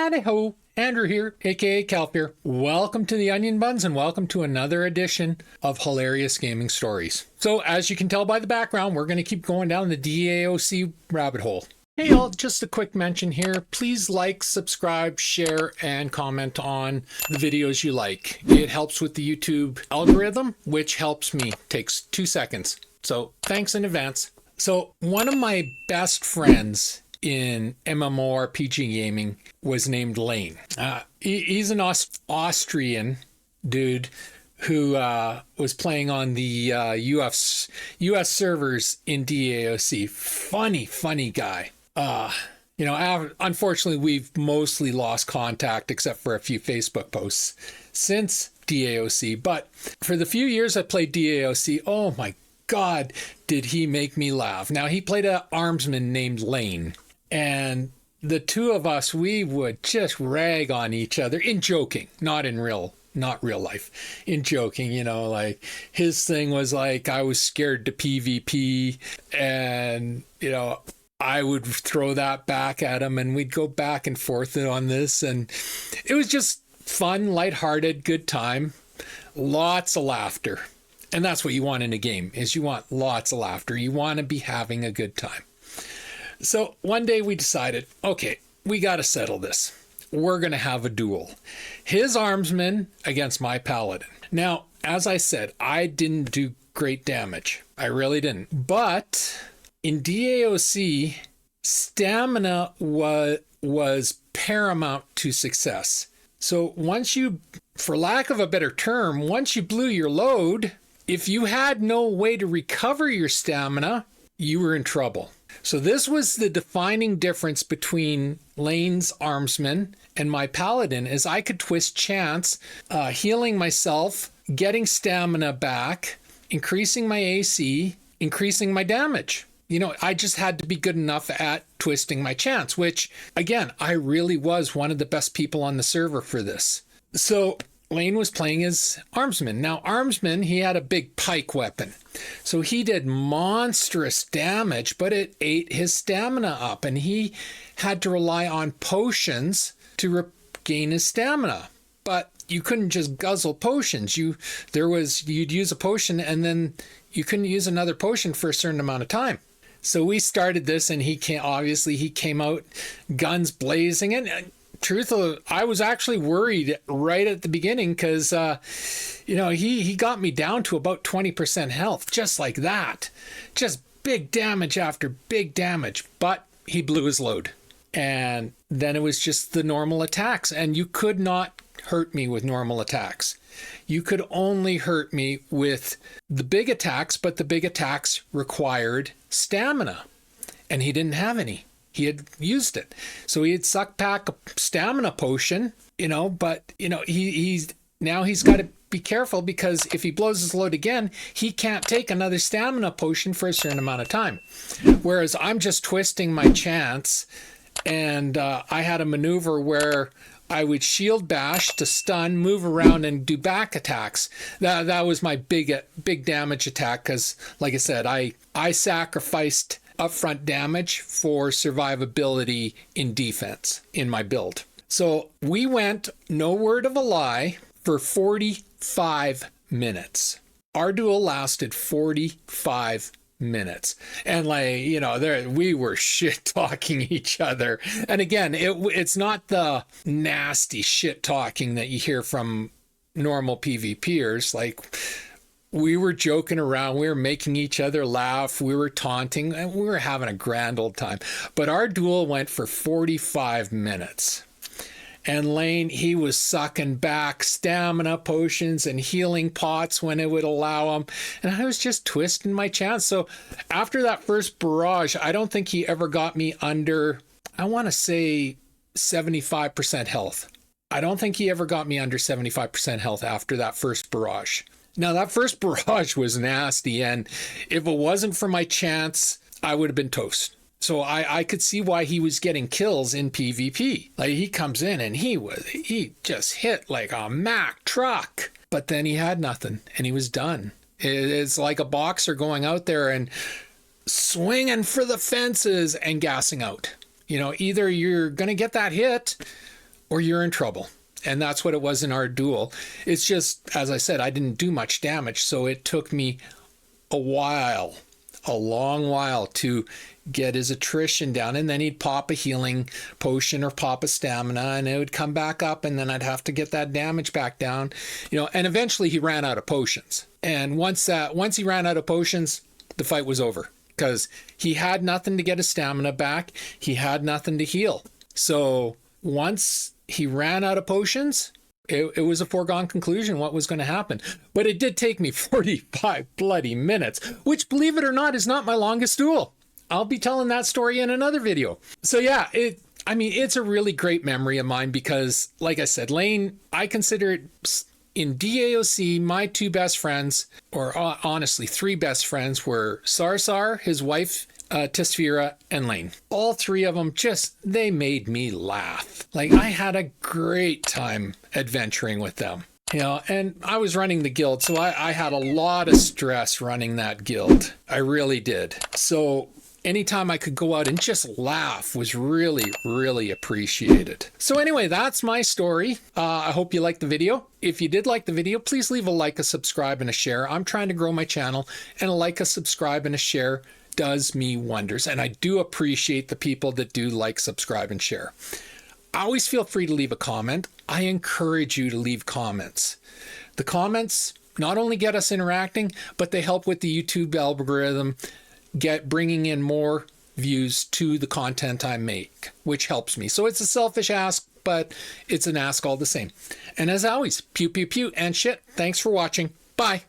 Howdy ho, Andrew here, aka Kelp here. Welcome to the Onion Buns and welcome to another edition of Hilarious Gaming Stories. So as you can tell by the background, we're going to keep going down the DAOC rabbit hole. Hey y'all, just a quick mention here. Please like, subscribe, share, and comment on the videos you like. It helps with the YouTube algorithm, which helps me. Takes 2 seconds. So thanks in advance. So one of my best friends in MMORPG gaming was named Lane. He's an Austrian dude who was playing on the US servers in DAOC. Funny guy. Unfortunately, we've mostly lost contact except for a few Facebook posts since DAOC. But for the few years I played DAOC, oh my God, did he make me laugh. Now, he played an Armsman named Lane. And the two of us, we would just rag on each other in joking, not real life, in joking, like his thing was like, I was scared to PvP and, I would throw that back at him and we'd go back and forth on this. And it was just fun, lighthearted, good time, lots of laughter. And that's what you want in a game, is you want lots of laughter. You want to be having a good time. So one day we decided, okay, we got to settle this. We're going to have a duel. His Armsman against my Paladin. Now, as I said, I didn't do great damage. I really didn't. But in DAOC, stamina was paramount to success. So once you, for lack of a better term, once you blew your load, if you had no way to recover your stamina, you were in trouble. So this was the defining difference between Lane's Armsman and my Paladin, is I could twist chance, healing myself, getting stamina back, increasing my AC, increasing my damage. I just had to be good enough at twisting my chance, which, again, I really was one of the best people on the server for this. So Lane was playing as Armsman. Now, Armsman, he had a big pike weapon. So he did monstrous damage, but it ate his stamina up, and he had to rely on potions to regain his stamina. But you couldn't just guzzle potions. You'd use a potion, and then you couldn't use another potion for a certain amount of time. So we started this, and he came out guns blazing, and truthfully, I was actually worried right at the beginning because, he got me down to about 20% health, just like that. Just big damage after big damage, but he blew his load. And then it was just the normal attacks, and you could not hurt me with normal attacks. You could only hurt me with the big attacks, but the big attacks required stamina, and he didn't have any. He had used it. So he had sucked back a stamina potion, but he's got to be careful, because if he blows his load again, he can't take another stamina potion for a certain amount of time. Whereas I'm just twisting my chance, and I had a maneuver where I would shield bash to stun, move around, and do back attacks. That was my big damage attack, because, like I said, I sacrificed upfront damage for survivability in defense in my build. So we went, no word of a lie, for 45 minutes. Our duel lasted 45 minutes. And we were shit talking each other. And again, it's not the nasty shit talking that you hear from normal PvPers. Like, we were joking around, we were making each other laugh, we were taunting, and we were having a grand old time. But our duel went for 45 minutes. And Lane, he was sucking back stamina potions and healing pots when it would allow him. And I was just twisting my chance. So after that first barrage, I don't think he ever got me under, I want to say, 75% health. I don't think he ever got me under 75% health after that first barrage. Now, that first barrage was nasty, and if it wasn't for my chance, I would have been toast. So I could see why he was getting kills in PvP. Like, he comes in and he just hit like a Mack truck, but then he had nothing and he was done. It's like a boxer going out there and swinging for the fences and gassing out. Either you're going to get that hit or you're in trouble. And that's what it was in our duel. It's just, as I said, I didn't do much damage, so it took me a while, a long while, to get his attrition down, and then he'd pop a healing potion or pop a stamina, and it would come back up, and then I'd have to get that damage back down, and eventually he ran out of potions. And once he ran out of potions, the fight was over, because he had nothing to get his stamina back, he had nothing to heal. So once he ran out of potions, it was a foregone conclusion what was going to happen. But it did take me 45 bloody minutes, which, believe it or not, is not my longest duel. I'll be telling that story in another video. So yeah, it's a really great memory of mine because, like I said, Lane, I consider it in DAOC, my two best friends, or honestly, three best friends, were Sarsar, his wife, Tisfira, and Lane. All three of them they made me laugh. Like, I had a great time adventuring with them. And I was running the guild, so I had a lot of stress running that guild. I really did. So anytime I could go out and just laugh was really, really appreciated. So anyway, that's my story. I hope you liked the video. If you did like the video, please leave a like, a subscribe, and a share. I'm trying to grow my channel, and a like, a subscribe, and a share does me wonders. And I do appreciate the people that do like, subscribe, and share. Always feel free to leave a comment. I encourage you to leave comments. The comments not only get us interacting, but they help with the YouTube algorithm bringing in more views to the content I make, which helps me. So it's a selfish ask, but it's an ask all the same. And as always, pew, pew, pew, and shit. Thanks for watching. Bye.